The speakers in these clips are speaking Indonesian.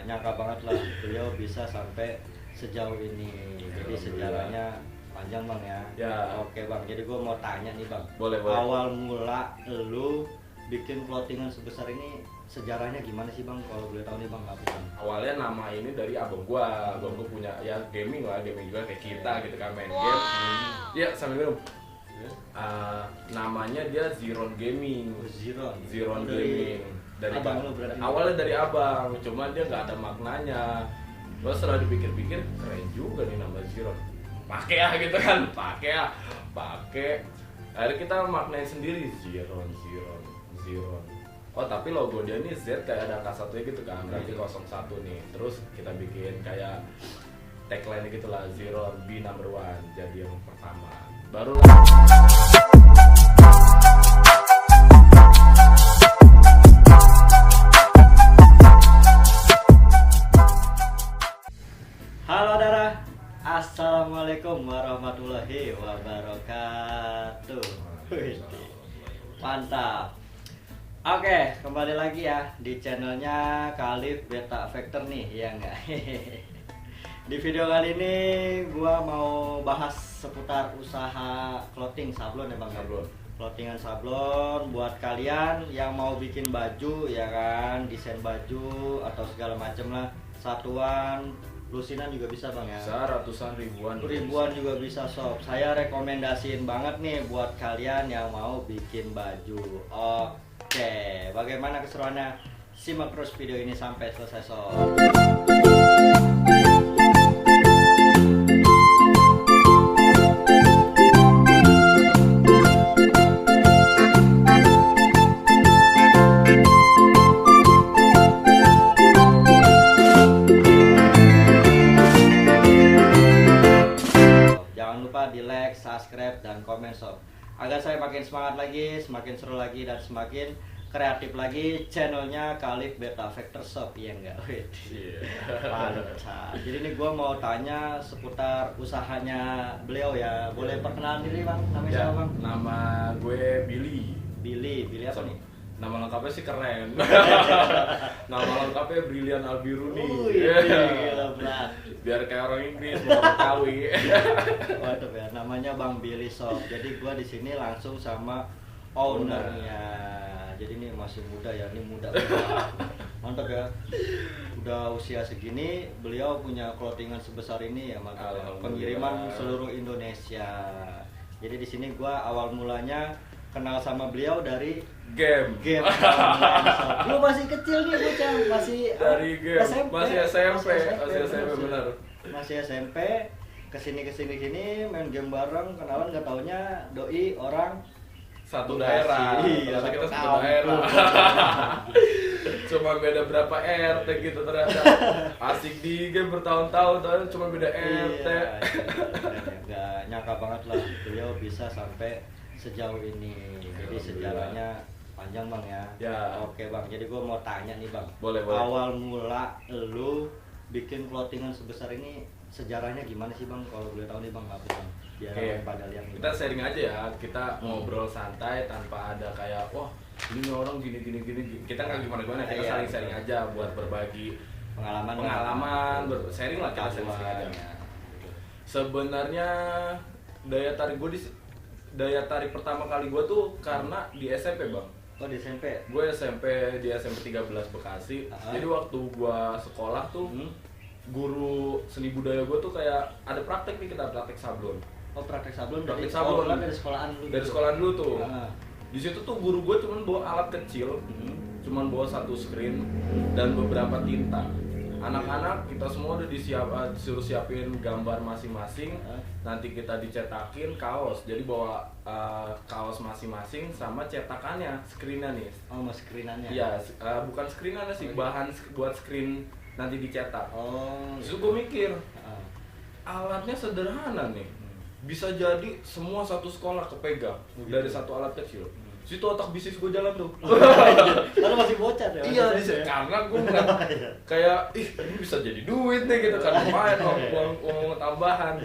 nyangka banget lah beliau bisa sampai sejauh ini. Jadi sejarahnya panjang bang ya. Ya. Oke bang, jadi gue mau tanya nih bang. Boleh. Awal mula lu bikin clothingan sebesar ini sejarahnya gimana sih bang? Kalau boleh tahu nih bang, apa bang? Awalnya nama ini dari abang gua punya ya gaming juga kayak kita gitu kan, main game. Iya, sambil minum. Namanya dia Ziron Gaming. Ziron Gaming. Dari abang lu berarti. Awalnya dari abang, cuma dia nggak ada maknanya. Terus setelah dipikir-pikir, keren juga nih nama Ziron. Pakai ya gitu kan, pakai. Akhirnya kita maknain sendiri Ziron. Oh tapi logo dia nih Z kayak ada angka 1 gitu kan, berarti 01 nih. Terus kita bikin kayak tagline gitu lah, Ziron be number one, jadi yang pertama. Baru Halo Dara, assalamualaikum warahmatullahi wabarakatuh. Wih, mantap. Oke, kembali lagi ya di channelnya Khalif Beta Factor nih, ya enggak? Di video kali ini gua mau bahas seputar usaha clothing sablon ya bang. Clothingan sablon buat kalian yang mau bikin baju ya kan, desain baju atau segala macem lah, satuan lusinan juga bisa bang ya. bisa ratusan Ribuan juga bisa sob. Saya rekomendasiin banget nih buat kalian yang mau bikin baju. Oke, bagaimana keseruannya? Simak terus video ini sampai selesai sob. Jangan lupa di like, subscribe, dan komen sob, agar saya makin semangat lagi, semakin seru lagi, dan semakin kreatif lagi channelnya Khalif Beta Factor Shop, ya enggak? Mantap. Jadi ini gue mau tanya seputar usahanya beliau ya. Boleh perkenalan diri bang? Namanya siapa bang? Nama gue Billy Apa nih? Nama lengkapnya sih keren. Nama lengkapnya Brilian Albiruni. Gila berat. Biar kayak orang Inggris mau Betawi. Waduh ya, namanya Bang Billy Shop. Jadi gua di sini langsung sama ownernya. Jadi ini masih muda ya, ini muda. Mantap ya. Udah usia segini, beliau punya clothingan sebesar ini ya, mantap. Ya. Pengiriman seluruh Indonesia. Jadi di sini gua awal mulanya kenal sama beliau dari game. Lu masih kecil nih bocah, masih Dari game. SMP. Masih SMP benar. Masih SMP, kesini main game bareng, kenalan nggak taunya doi orang Satu Bekasi. daerah. Iya, Ternyata kita satu satu kampung. daerah. Cuma beda berapa RT gitu ternyata. Asik di game bertahun-tahun, tapi cuma beda RT. Iya, nggak nyangka banget lah beliau bisa sampai sejauh ini. Jadi sejarahnya panjang bang ya. Ya. Oke bang, jadi gue mau tanya nih bang. Boleh. Awal mula lu bikin clothingan sebesar ini sejarahnya gimana sih bang? Kalau boleh tahu nih bang, apa bang? Biar Oke. pada lihat nih, Kita Bang. sharing aja ya, kita ngobrol santai tanpa ada kayak wah ini orang gini. Kita nggak gimana kita Iya, sharing aja buat berbagi pengalaman sharing lah, kita sharing aja. ya. Sebenarnya daya tarik pertama kali gue tuh karena di SMP bang. Oh di SMP. Gue di SMP 13 Bekasi. Jadi waktu gue sekolah tuh guru seni budaya gue tuh kayak ada praktek nih, kita praktek sablon. Oh praktek sablon Praktek dari sablon. dari sekolahan dulu. Dari sekolahan dulu tuh. Ah. Di situ tuh guru gue cuman bawa alat kecil, cuman bawa satu screen dan beberapa tinta. Anak-anak kita semua udah disuruh siapin gambar masing-masing. Nanti kita dicetakin kaos. Jadi bawa kaos masing-masing sama cetakannya, screennya nih. Oh mas screenannya. Iya, bukan screenannya sih, bahan buat screen nanti dicetak. Oh. Terus gue mikir, Ah. alatnya sederhana nih. Bisa jadi semua satu sekolah kepegang dari satu alat kecil. Situ otak bisnis gue jalan tuh. Lalu masih bocah ya? Iya, karena gue ngeliat kayak ini bisa jadi duit nih gitu kan, lumayan uang tambahan.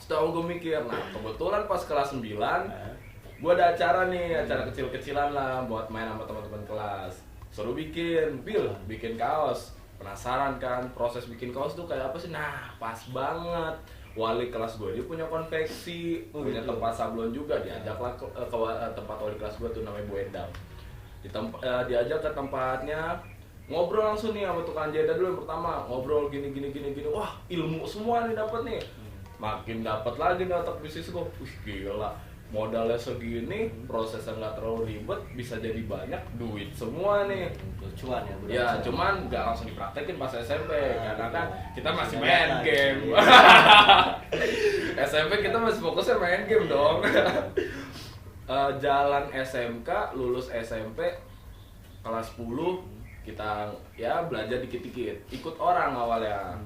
Setelah gue mikir, nah kebetulan pas kelas 9 gue ada acara kecil-kecilan lah buat main sama teman-teman kelas. Suruh bikin kaos penasaran kan proses bikin kaos tuh kayak apa sih. Nah pas banget wali kelas gue dia punya konveksi, punya gitu. tempat sablon juga, diajaklah ke tempat wali kelas gue tuh namanya Bu Endang. Diajak ke tempatnya, ngobrol langsung nih sama tukang jahit dulu yang pertama, ngobrol gini, wah ilmu semua nih dapat nih, makin dapat lagi nih otak bisnis gue, gila, modalnya segini, prosesnya nggak terlalu ribet, bisa jadi banyak, duit semua nih. Cuan ya. Ya, cuman nggak langsung dipraktekin pas SMP, karena kan kita masih Masih main nyata, game. iya. SMP kita masih fokusnya main game dong. Jalan SMK, lulus SMP kelas 10 kita ya belajar dikit-dikit, ikut orang awalnya.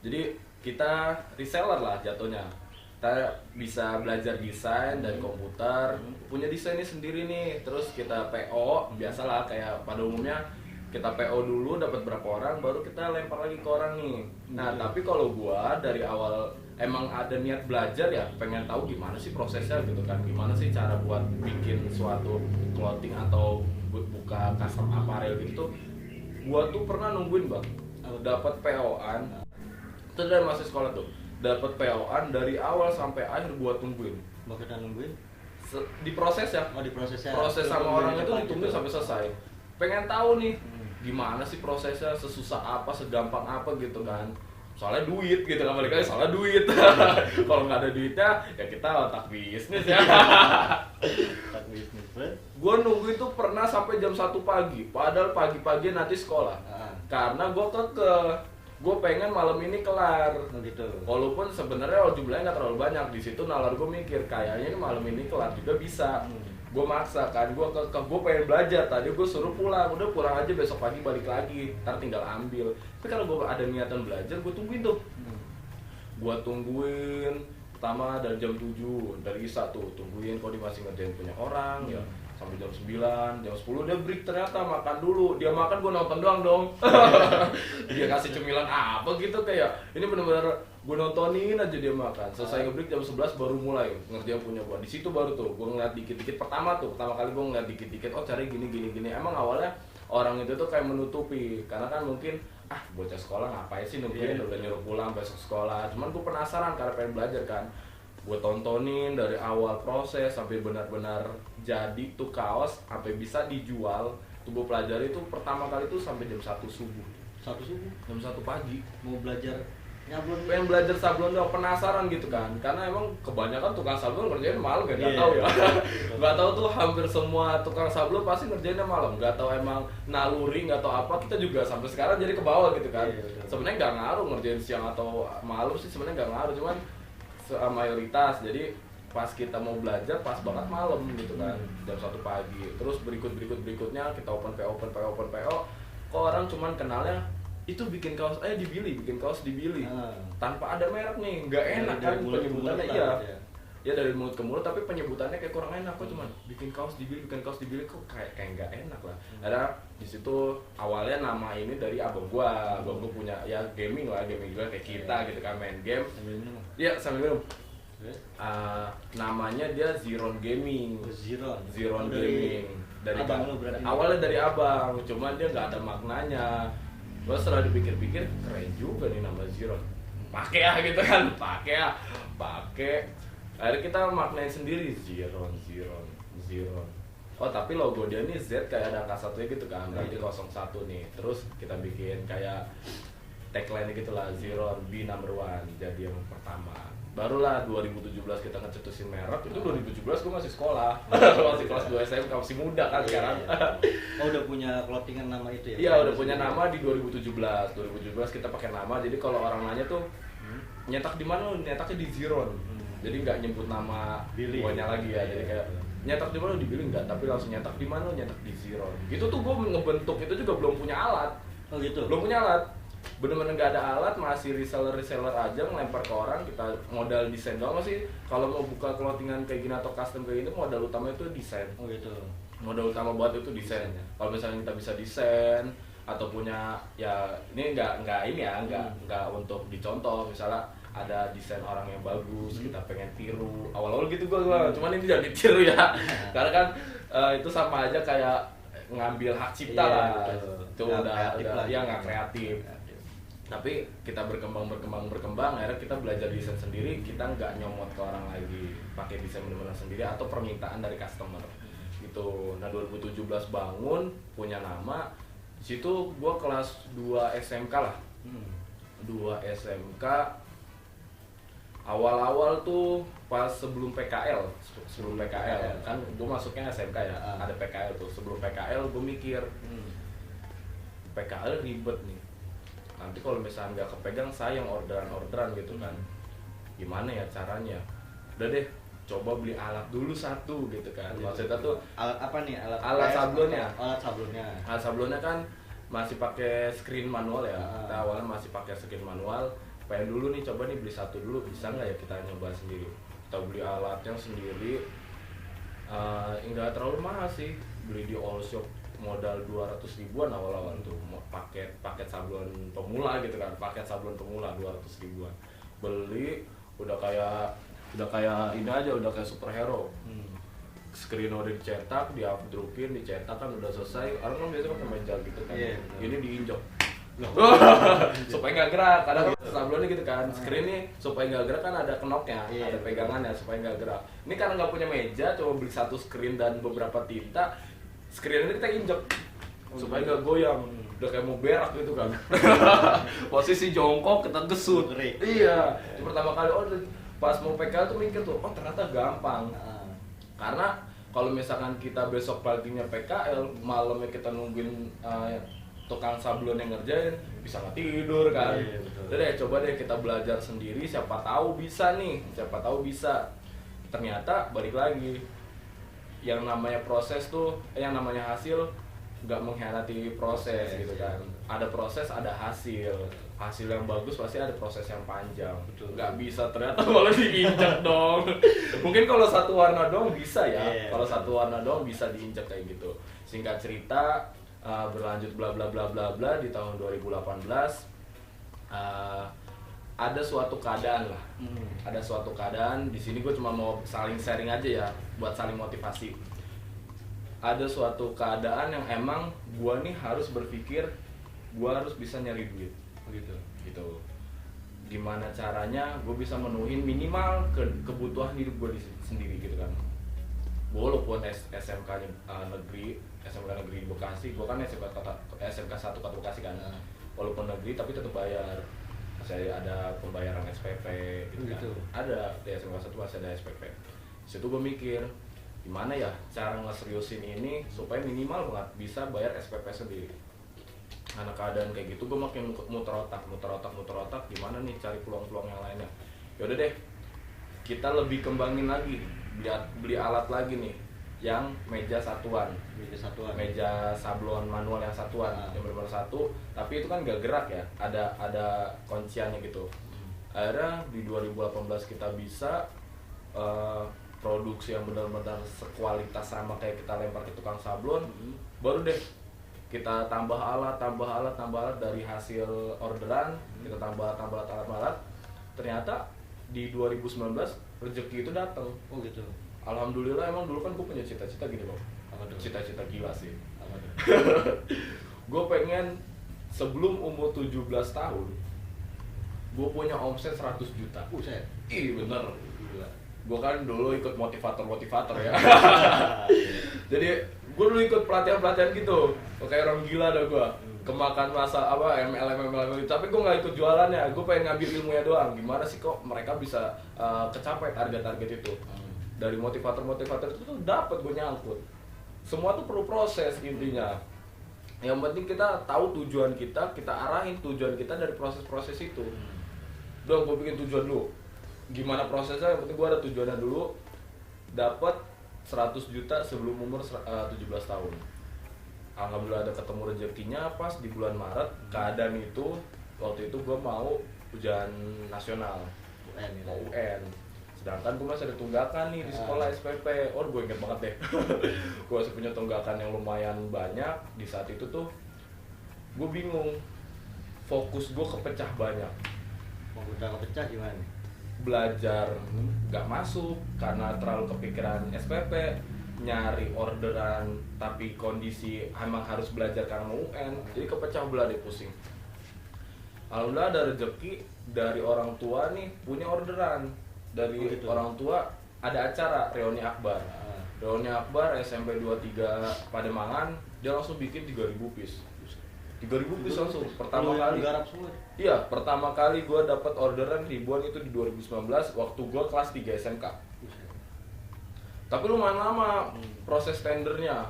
Jadi kita reseller lah jatuhnya. Kita bisa belajar desain dari komputer, punya desainnya sendiri nih. Terus kita PO, biasalah kayak pada umumnya kita PO dulu dapat berapa orang, baru kita lempar lagi ke orang nih. Nah tapi kalau gua dari awal emang ada niat belajar ya, pengen tahu gimana sih prosesnya gitu kan, gimana sih cara buat bikin suatu clothing atau buka custom apparel gitu. Gua tuh pernah nungguin bang, dapat PO-an, itu dari masih sekolah tuh, dapat PO-an dari awal sampai akhir gua tungguin. Mau kita nungguin? Diproses ya, Oh diprosesnya. proses sama orang itu cepat ditungguin gitu. sampai selesai. Pengen tahu nih gimana sih prosesnya, sesusah apa, segampang apa gitu kan. Soalnya duit gitu kan, balik lagi soalnya duit. Kalau nggak ada duitnya ya kita otak bisnis ya. Tak bisnis, bro. Gue nunggu itu pernah sampai jam 1 pagi, padahal pagi-pagi nanti sekolah. Karena gue gue pengen malam ini kelar. Oh gitu. Walaupun sebenarnya jumlahnya nggak terlalu banyak, di situ nalar gue mikir kayaknya ini malam ini kelar juga bisa. Gue maksa kan, gue pengen belajar, tadi gue suruh pulang, udah pulang aja besok pagi balik lagi, ntar tinggal ambil. Tapi kalau gue ada niatan belajar, gue tungguin tuh. Gue tungguin, pertama dari jam 7, dari Isa tuh, tungguin kok dia masih ngerjain punya orang, ya sampai jam 9, jam 10 dia break ternyata makan dulu. Dia makan, gue nonton doang dong. Dia kasih cemilan apa gitu kayak, ini bener-bener gue nontonin aja dia makan. Selesai nge-break jam 11 baru mulai ngerjain punya gue. Di situ baru tuh gue ngeliat dikit-dikit, pertama kali gue ngeliat dikit-dikit, oh cari gini. Emang awalnya orang itu tuh kayak menutupi, karena kan mungkin bocah sekolah ngapain sih nungguin, udah nyuruh pulang besok sekolah. Cuman gue penasaran karena pengen belajar kan. Gue tontonin dari awal proses sampai benar-benar jadi tuh kaos, sampai bisa dijual. Tuh gue pelajari tuh pertama kali tuh sampai jam 1 subuh. 1 subuh Jam 1 pagi. mau belajar nyablon. Pengen belajar sablon doang, penasaran gitu kan. Karena emang kebanyakan tukang sablon ngerjain malam kan, nggak Iya. tahu ya. Nggak tahu tuh hampir semua tukang sablon pasti ngerjainnya malam. Nggak tahu emang naluri, nggak tahu apa, kita juga sampai sekarang jadi ke bawah gitu kan. Iya, betul. Sebenarnya nggak ngaruh ngerjain siang atau malam sih, sebenarnya nggak ngaruh, cuman mayoritas. Jadi pas kita mau belajar pas banget malam gitu kan, jam 1 pagi. Terus berikutnya kita open PO. Kok orang cuman kenalnya itu bikin kaos di Billy, bikin kaos di Billy. Tanpa ada merek nih, nggak enak kan penyebutannya. Iya. Ya dari mulut ke mulut, tapi penyebutannya kayak kurang enak. Kok cuman bikin kaos di Billy kok kayak nggak enak lah. Ada di situ awalnya nama ini dari abang gua punya ya gaming juga kayak kita gitu kan, main game. Iya sambil minum. Namanya dia Ziron Gaming. Ziron Gaming. Dari abang lu berarti. Awalnya dari abang, cuman dia nggak ada maknanya. Gua setelah dipikir-pikir keren juga nih nama Ziron. Pakai gitu kan, pakai. Akhirnya kita maknain sendiri Ziron. Oh tapi logo dia nih Z kayak ada angka satunya gitu kan, berarti 01 nih. Terus kita bikin kayak tagline gitu lah, Ziron be number one, jadi yang pertama. Barulah 2017 kita ngecetusin merek. Itu 2017 gue masih sekolah. Masih kelas 2 SMK, masih muda kan sekarang. Oh udah punya clothingan nama itu ya? Iya udah punya nama di 2017 kita pakai nama. Jadi kalau orang nanya tuh nyetak di mana, nyetaknya di Ziron. Jadi nggak nyebut nama guanya lagi ya. Jadi kayak nyetak di mana di Billy nggak, tapi langsung nyetak di mana, nyetak di Ziron. Gitu tuh gue ngebentuk itu juga belum punya alat. Oh gitu. Belum punya alat. Bener-bener nggak ada alat, masih reseller aja ngelempar ke orang. Kita modal desain doang sih. Kalau mau buka clothingan kayak gini atau custom kayak gini, modal utama itu desain. Oh gitu. Modal utama buat itu desain. Kalau misalnya kita bisa desain atau punya ya ini nggak untuk dicontoh, misalnya ada desain orang yang bagus kita pengen tiru, awal-awal gitu gue cuman ini jangan ditiru ya. Karena kan itu sama aja kayak ngambil hak cipta Iya, lah. betul. Itu Nggak udah kreatif lah ya gitu. nggak kreatif. Tapi kita berkembang, akhirnya kita belajar desain sendiri, kita nggak nyomot ke orang lagi, pakai desain benar-benar sendiri atau permintaan dari customer gitu. Nah 2017 bangun, punya nama, di situ gua kelas 2 SMK lah. 2 SMK awal-awal tuh pas sebelum PKL kan gue masuknya SMK ya, ada PKL tuh. Sebelum PKL gue mikir PKL ribet nih, nanti kalau misalnya nggak kepegang sayang orderan gitu kan, gimana ya caranya. Udah deh, coba beli alat dulu satu gitu kan. Maksudnya tuh alat apa nih? Alat sablonnya. Alat Sablonnya kan masih pakai screen manual ya. Kita awalnya masih pakai screen manual. Pengen dulu nih, coba nih beli satu dulu, bisa nggak ya kita nyoba sendiri. Kita beli alatnya sendiri, nggak terlalu mahal sih. Beli di all shop modal 200 ribuan awal-awal tuh. Paket sablon pemula gitu kan, paket sablon pemula 200 ribuan. Beli udah kayak ini aja, udah kayak superhero. Screen udah dicetak, di-updropin, dicetak kan udah selesai. Orang kan biasanya pakai meja gitu kan. Ini diinjak supaya nggak gerak. Kadang sablonnya gitu kan, screen nih supaya nggak gerak kan ada knopnya, ada pegangannya supaya nggak gerak. Ini karena nggak punya meja, coba beli satu screen dan beberapa tinta, screen ini kita injek supaya nggak goyang. Udah kayak mau berak gitu kan. Posisi jongkok kita gesut. Iya, pertama kali pas mau PK tuh mikir tuh, ternyata gampang. Karena kalau misalkan kita besok paginya PKL, malamnya kita nungguin tukang sablon yang ngerjain, bisa nggak tidur kan. Udah deh, coba deh kita belajar sendiri, siapa tahu bisa nih, ternyata balik lagi, yang namanya proses tuh, yang namanya hasil nggak mengkhianati proses gitu kan. Ada proses, ada hasil yang bagus pasti ada proses yang panjang. Nggak bisa ternyata kalau diinjak dong. Mungkin kalau satu warna dong bisa ya, kalau satu warna dong bisa diinjak kayak gitu. Singkat cerita, berlanjut bla bla bla bla bla, di tahun 2018 ada suatu keadaan lah. Ada suatu keadaan di sini, gue cuma mau saling sharing aja ya, buat saling motivasi. Ada suatu keadaan yang emang gue nih harus berpikir, gue harus bisa nyari duit gitu. Gimana caranya gue bisa menuhin minimal kebutuhan hidup gue sendiri gitu kan. Walaupun SMK negeri di Bekasi, gue kan SMK 1 Kota Bekasi kan. Walaupun negeri tapi tetap bayar. Masih ada pembayaran SPP gitu kan. Ada di SMK 1 masih ada SPP. Situ gue mikir, gimana ya cara ngeseriusin ini supaya minimal banget bisa bayar SPP sendiri. Karena keadaan kayak gitu, gue makin muter otak, gimana nih cari peluang-peluang yang lainnya. Yaudah deh, kita lebih kembangin lagi, beli alat lagi nih, yang meja satuan, meja sablon manual yang satuan, yang benar-benar satu, tapi itu kan gak gerak ya, ada kunciannya gitu. Akhirnya di 2018 kita bisa produksi yang benar-benar sekualitas sama kayak kita lempar ke tukang sablon. Baru deh kita tambah alat dari hasil orderan, kita tambah alat. Ternyata di 2019 rezeki itu datang. Alhamdulillah. Emang dulu kan gue punya cita-cita gini loh. Cita-cita gila sih. Gue pengen sebelum umur 17 tahun gue punya omset 100 juta. Ih bener. Gue kan dulu ikut motivator ya. Jadi gue dulu ikut pelatihan gitu, kayak orang gila dah gue. Kemakan masa MLM gitu. Tapi gue nggak ikut jualannya, gue pengen ngambil ilmunya doang. Gimana sih kok mereka bisa kecapai target itu. Dari motivator itu tuh dapat gue nyangkut. Semua tuh perlu proses intinya. Yang penting kita tahu tujuan kita arahin tujuan kita dari proses-proses itu. Dong, gue bikin tujuan dulu. Gimana prosesnya, yang penting gue ada tujuannya dulu. Dapat 100 juta sebelum umur 17 tahun. Alhamdulillah ada ketemu rezekinya pas di bulan Maret. Keadaan itu, waktu itu gue mau ujian nasional, mau UN. Sedangkan gue masih ada tunggakan nih di sekolah SPP. Gue inget banget deh. Gue masih punya tunggakan yang lumayan banyak. Di saat itu tuh gue bingung, fokus gue kepecah banyak. Udah kepecah gimana nih? Belajar nggak masuk karena terlalu kepikiran SPP. nyari orderan tapi kondisi emang harus belajar karena mau UN, jadi kepecah belah deh, pusing. Alhamdulillah ada rezeki dari orang tua nih, punya orderan dari gitu. orang tua, ada acara reuni akbar. Reuni akbar SMP 23 Pademangan, dia langsung bikin 3.000 piece. 3.000 piece langsung pertama kali. Garap semua. Iya, pertama kali gue dapat orderan ribuan itu di 2019 waktu gue kelas 3 SMK. Tapi lumayan lama proses tendernya.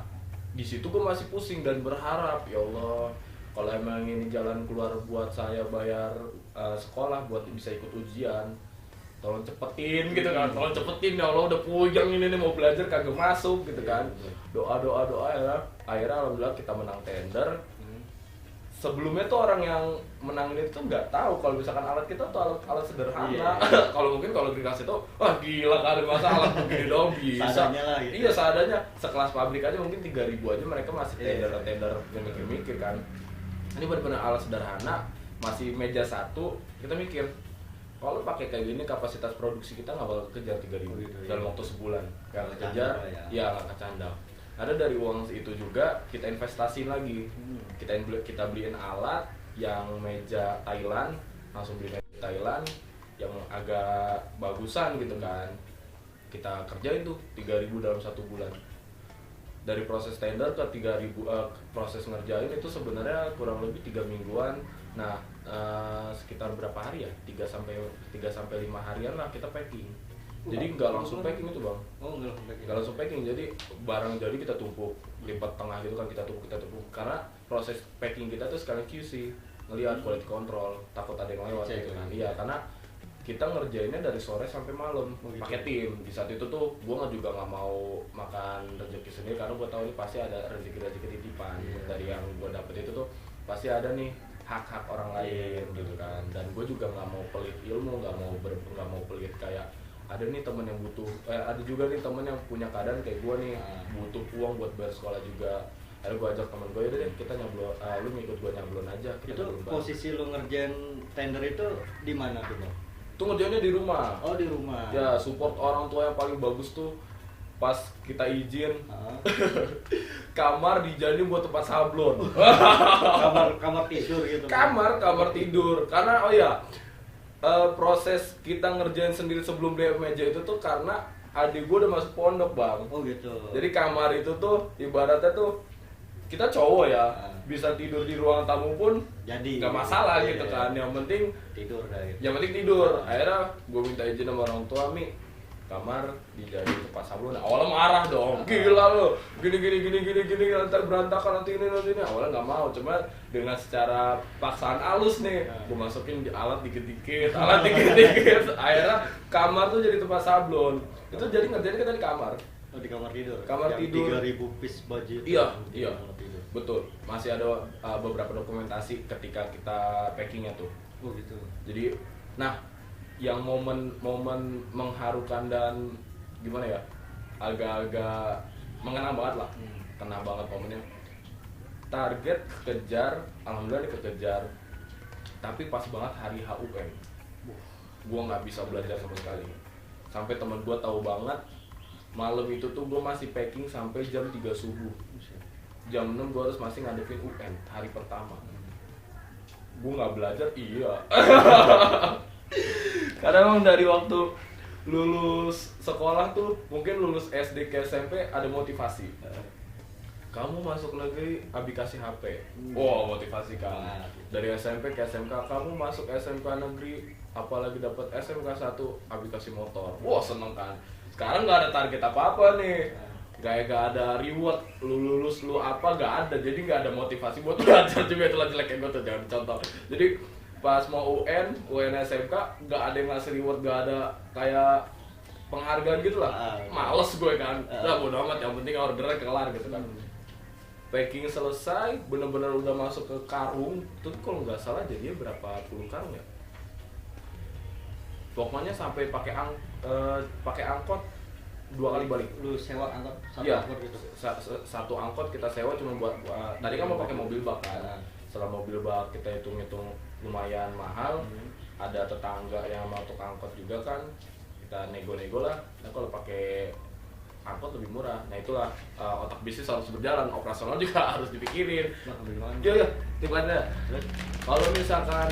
Di situ gue masih pusing dan berharap, ya Allah, kalau emang ini jalan keluar buat saya bayar sekolah buat bisa ikut ujian, tolong cepetin gitu kan, tolong cepetin ya Allah, udah puyeng ini nih mau belajar kagak masuk gitu kan. Doa ya. Akhirnya alhamdulillah kita menang tender. Sebelumnya tuh orang yang menang itu nggak tahu kalau misalkan alat kita tuh alat sederhana. Kalau mungkin kalau dikasih tuh, wah gila kali masa alat begini dong bisa. Seadanya lah gitu. Iya seadanya, sekelas pabrik aja mungkin 3.000 aja mereka masih tender yang mikir-mikir kan. Ini benar-benar alat sederhana, masih meja satu, kita mikir kalau pakai kayak gini kapasitas produksi kita nggak bakal kejar 3.000 dalam waktu sebulan. Nggak kejar, ya nggak kecandang. Ada dari uang itu juga kita investasiin lagi, kita beliin alat yang meja Thailand, langsung beli meja Thailand yang agak bagusan gitu kan, kita kerjain tuh 3.000 dalam 1 bulan. Dari proses tender ke 3.000 proses ngerjain itu sebenarnya kurang lebih 3 mingguan. Nah sekitar berapa hari ya, 3 sampai 5 harian lah kita packing. Jadi nggak langsung packing itu bang. Oh nggak langsung packing, jadi barang jadi kita tumpuk lipat tengah gitu kan, kita tumpuk karena proses packing kita tuh sekalian QC, ngelihat quality control, takut ada yang lewat gitu kan. Iya, karena kita ngerjainnya dari sore sampai malam pakai tim. Di saat itu tuh gue juga nggak mau makan rezeki sendiri karena gue tahu ini pasti ada rezeki titipan dari yang gue dapet itu tuh pasti ada nih hak orang lain gitu kan. Dan gue juga nggak mau pelit ilmu, nggak mau pelit kayak ada nih temen yang butuh, ada juga nih temen yang punya keadaan kayak gue nih, butuh uang buat bayar sekolah juga. Akhirnya gue ajak temen gue, yaudah deh kita nyablon, lu ngikut gue nyablon aja. Itu posisi lu ngerjain tender itu di mana tuh bang? Itu ngerjainnya di rumah. Oh di rumah. Ya support orang tua yang paling bagus tuh pas kita izin kamar dijadiin buat tempat sablon. kamar tidur gitu. Kamar tidur, karena proses kita ngerjain sendiri sebelum beli meja itu tuh karena adik gue udah masuk pondok bang. Oh gitu. Jadi kamar itu tuh ibaratnya tuh kita cowok ya, bisa tidur di ruang tamu pun jadi nggak masalah gitu kan. Yang penting tidur dah gitu. Yang penting tidur. Akhirnya gue minta izin sama orang tua, Mi, kamar dijadiin tempat sablon. Awalnya marah dong, gila lo, gini ntar berantakan nanti ini. Awalnya nggak mau, cuma dengan secara paksaan halus nih, gue masukin di alat dikit-dikit. Akhirnya kamar tuh jadi tempat sablon. Itu jadi ngerjain kita di kamar. Oh di kamar tidur. Kamar tidur. 3.000 piece baju. Iya. Betul. Masih ada beberapa dokumentasi ketika kita packingnya tuh. Oh gitu. Jadi, nah, yang momen mengharukan dan gimana ya, agak-agak mengenang banget lah, kena banget momennya. Target kejar, alhamdulillah dikejar, tapi pas banget hari HUN, gue nggak bisa belajar sama sekali. Sampai temen gue tahu banget, malam itu tuh gue masih packing sampai jam 3 subuh. Jam 6 gue harus masih ngadepin UN hari pertama. Gue nggak belajar, iya. Karena emang dari waktu lulus sekolah tuh, mungkin lulus SD ke SMP ada motivasi. Kamu masuk negeri, abi kasih HP. Wow, motivasi kan. Dari SMP ke SMK, kamu masuk SMK negeri, apalagi dapat SMK 1, abi kasih motor. Wow, seneng kan. Sekarang nggak ada target apa-apa nih. Gak ada reward, lu lulus lu apa gak ada. Jadi nggak ada motivasi buat belajar juga. Itulah jeleknya gue tuh, jangan contoh. Jadi pas mau UN SMK gak ada yang ngasih reward, gak ada kayak penghargaan gitu lah. Males gue kan, lah bodo amat, yang penting ordernya kelar gitu kan. Packing selesai, bener-bener udah masuk ke karung. Tuh kalau nggak salah jadinya berapa puluh karung ya. Pokoknya sampai pakai angkot 2 kali balik. Lu sewa angkot satu angkot gitu. Satu angkot kita sewa cuma buat tadi kan mau pakai mobil bak kan. Setelah mobil bak kita hitung lumayan mahal. Ada tetangga yang mau tukang angkot juga kan. Kita nego-nego lah. Nah kalau pakai angkot lebih murah. Nah itulah otak bisnis harus berjalan, operasional juga harus dipikirin. Nah, bagaimana? Iya, tiba-tiba Terus? kalau misalkan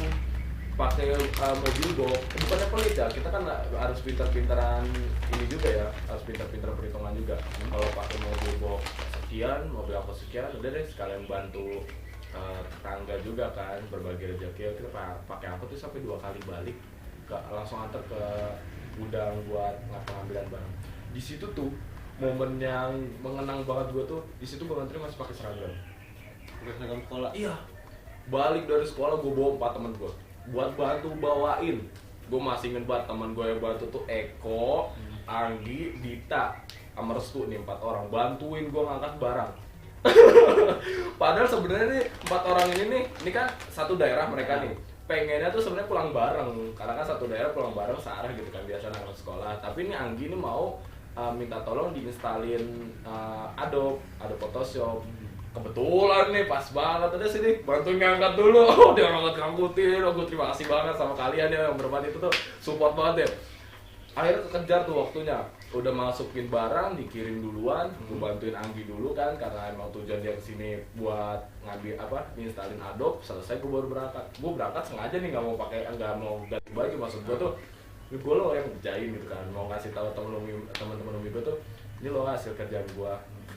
pakai mobil box, bukannya pelit ya, kita kan harus pintar-pintaran ini juga ya, harus pintar-pintar perhitungan juga. Kalau pakai mobil box sekian, mobil angkot sekian, udah deh sekalian bantu tetangga juga kan, berbagi rezeki. Kita pakai angkot tuh sampai 2 kali balik, langsung antar ke gudang buat pengambilan barang. Di situ tuh momen yang mengenang banget gue tuh, di situ gue ngantri masih pakai seragam. Pakai seragam sekolah. Iya, balik dari sekolah gue bawa 4 temen gue buat bantu bawain. Gue masih inget banget teman gue yang bantu tuh Eko, Anggi, Dita, sama Restu nih, 4 orang bantuin gue ngangkat barang. Padahal sebenarnya nih 4 orang ini kan satu daerah mereka nih. Pengennya tuh sebenarnya pulang bareng, karena kan satu daerah pulang bareng searah gitu kan biasa anak sekolah. Tapi ini Anggi ini mau minta tolong diinstalin Adobe Photoshop. Kebetulan nih pas banget ada sini bantuin ngangkat dulu. Dia ngangkutin, gue terima kasih banget sama kalian ya yang berbuat itu tuh, support banget ya. Akhirnya kekejar tuh waktunya, udah masukin barang dikirim duluan, gue bantuin Anggi dulu kan karena emang tujuan dia kesini buat ngambil nginstalin Adobe. Selesai gue baru berangkat. Gue berangkat sengaja nih nggak mau ganti baju, maksud gue tuh ini gue lo yang ngerjain gitu kan, mau ngasih tahu temen-temen umi gue tuh ini lo hasil kerjaan gue,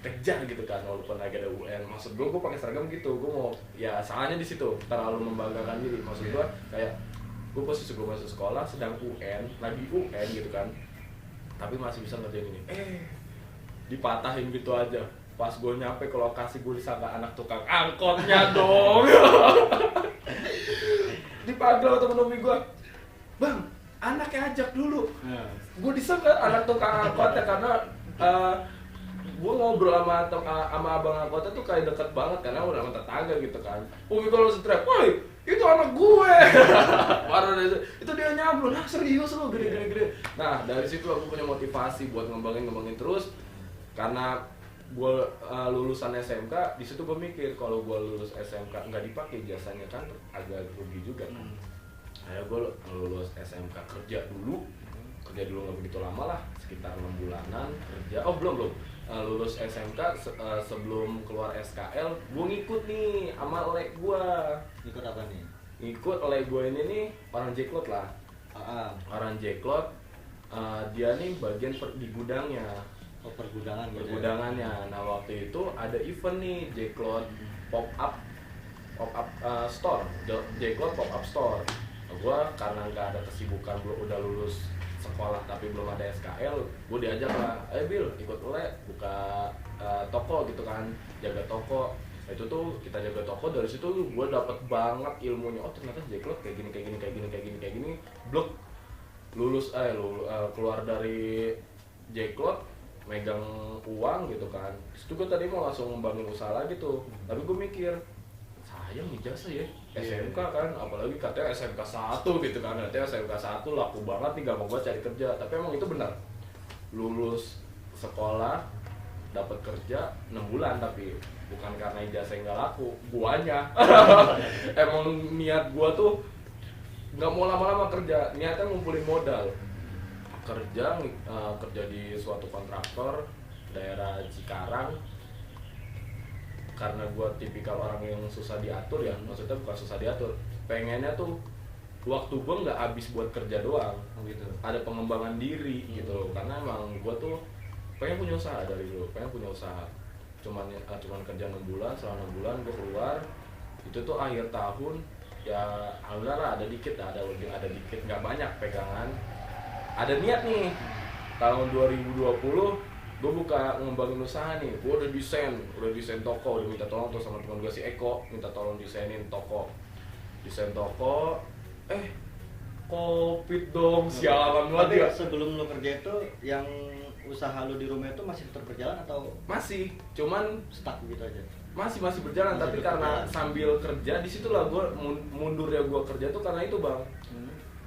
kejar gitu kan, walaupun lagi ada UN. Maksud gue pakai seragam gitu, gue mau ya salahnya di situ, terlalu membanggakan diri. Maksud gue kayak gue posisi gue masuk sekolah sedang lagi UN gitu kan, tapi masih bisa ngerjain ini. Dipatahin gitu aja. Pas gue nyampe ke lokasi gue disangka anak tukang angkotnya dong. Dipanggil temen umi gue, bang, anaknya ajak dulu. Gue disangka anak tukang angkotnya karena gue ngobrol sama abang angkotnya tuh kayak deket banget karena udah sama tetangga gitu kan. Umi kalau teriak, woi itu anak gue. Baru itu dia nyamplung, nah serius lo gede. Nah dari situ aku punya motivasi buat ngembangin terus. Karena gue lulusan SMK, di situ gue mikir kalau gue lulus SMK nggak dipakai jasanya kan agak rugi juga kan. Akhirnya gue lulus SMK kerja dulu nggak begitu lama lah, sekitar 6 bulanan kerja. Belum lulus SMK sebelum keluar SKL gue ngikut nih sama oleh gue. Ikut apa nih? Ngikut oleh gue ini nih orang Jeklot lah. Orang Jeklot, dia nih bagian di gudangnya. Pergudangan gitu. Pergudangannya. Nah waktu itu ada event nih Jeklot pop up store, Jeklot pop up store. Gue karena nggak ada kesibukan, udah lulus sekolah tapi belum ada SKL, gue diajak lah, Bill ikut buka toko gitu kan, jaga toko. Itu tuh kita jaga toko, dari situ gue dapet banget ilmunya. Ternyata Jeklot kayak gini. Blok lulus keluar dari Jeklot megang uang gitu kan. Itu gue tadi mau langsung membangun usaha lagi tuh, tapi gue mikir sayang ijazah ya SMK kan, apalagi katanya SMK 1 gitu kan, katanya SMK 1 laku banget nih, gak mau gue cari kerja. Tapi emang itu benar, lulus sekolah dapat kerja 6 bulan, tapi bukan karena ijazah yang gak laku, guanya. Emang niat gua tuh nggak mau lama-lama kerja, niatnya ngumpulin modal. Kerja di suatu kontraktor daerah Cikarang. Karena gue tipikal orang yang susah diatur ya, maksudnya bukan susah diatur, pengennya tuh waktu gue nggak habis buat kerja doang, gitu. Ada pengembangan diri gitu. Karena emang gue tuh pengen punya usaha dari dulu, cuman kerja 6 bulan, setelah 6 bulan gue keluar. Itu tuh akhir tahun ya, alhamdulillah ada dikit, nggak banyak pegangan. Ada niat nih tahun 2020 gue buka ngembangin usaha nih. Gue udah desain toko, udah minta tolong tuh sama teman gue si Eko, minta tolong desain toko. Covid dong, sialan banget ya. Sebelum lo kerja itu, yang usaha lo di rumah itu masih tetap berjalan atau masih, cuman stuck gitu aja? Masih berjalan, tapi karena sambil kerja di situlah gue mundur ya. Gue kerja tuh karena itu bang,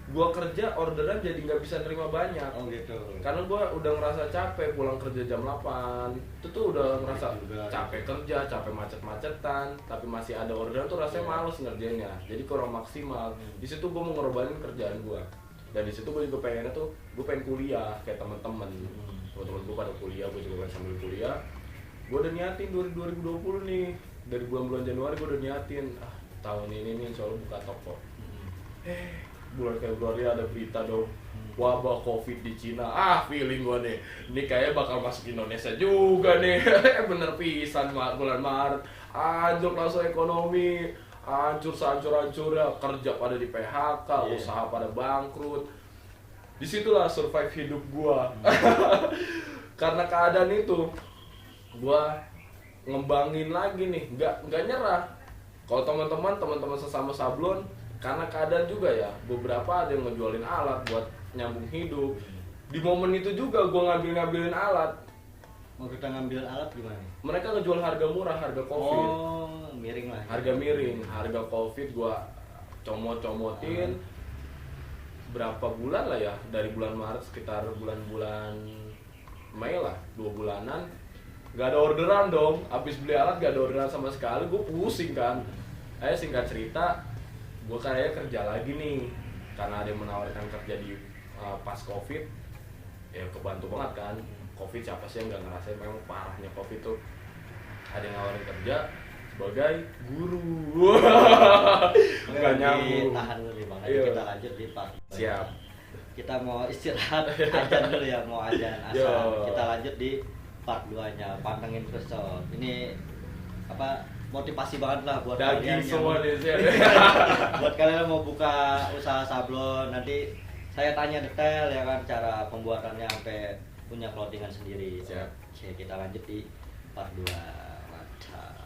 gue kerja orderan jadi nggak bisa terima banyak. Gitu. Karena gue udah ngerasa capek, pulang kerja jam 8 itu tuh udah ngerasa capek kerja, capek macet-macetan, tapi masih ada orderan tuh rasanya males ngerjainnya, jadi kurang maksimal. Di situ gue mau ngorbanin kerjaan gue. Dan di situ gue juga pengennya tuh gue pengen kuliah kayak teman-teman. Teman-teman gue pada kuliah, gue juga pengen sambil kuliah. Gue udah niatin 2020 nih, dari bulan-bulan Januari gue udah niatin tahun ini nih soalnya buka toko. Bulan Februari ada berita dong, wabah COVID di Cina. Feeling gue nih, ini kayaknya bakal masuk Indonesia juga nih. Bener pisan, bulan Maret anjur langsung ekonomi, hancur sehancur-hancurnya, kerja pada di PHK, usaha pada bangkrut. Disitulah survive hidup gua. Karena keadaan itu, gua ngembangin lagi nih, nggak nyerah. Kalau teman-teman sesama sablon, karena keadaan juga ya, beberapa ada yang ngejualin alat buat nyambung hidup. Di momen itu juga gua ngambilin alat. Mau kita ngambil alat gimana? Mereka ngejual harga murah, harga COVID. Oh, miring lah. Harga miring, harga COVID gua comot-comotin. Berapa bulan lah ya, dari bulan Maret sekitar bulan-bulan Mei lah, 2 bulanan nggak ada orderan dong. Habis beli alat nggak ada orderan sama sekali, gue pusing kan. Singkat cerita, gue kayaknya kerja lagi nih karena ada yang menawarkan kerja di pas COVID. Ya kebantu banget kan. COVID siapa sih yang nggak ngerasain, memang parahnya COVID tuh. Ada yang nawarin kerja sebagai guru. Nggak nyambung. Tahan dulu Bang, nanti Iya. kita lanjut di part. Siap. Kita mau istirahat ajan dulu ya, mau ajan asal. Yo. Kita lanjut di part 2-nya, pantengin terus Sob. Ini apa motivasi banget lah buat Daging kalian semua nih sih. buat kalian yang mau buka usaha sablon. Nanti saya tanya detail ya kan, cara pembuatannya sampai punya clothingan sendiri. Siap. Oke, kita lanjut di part 2. Mantap.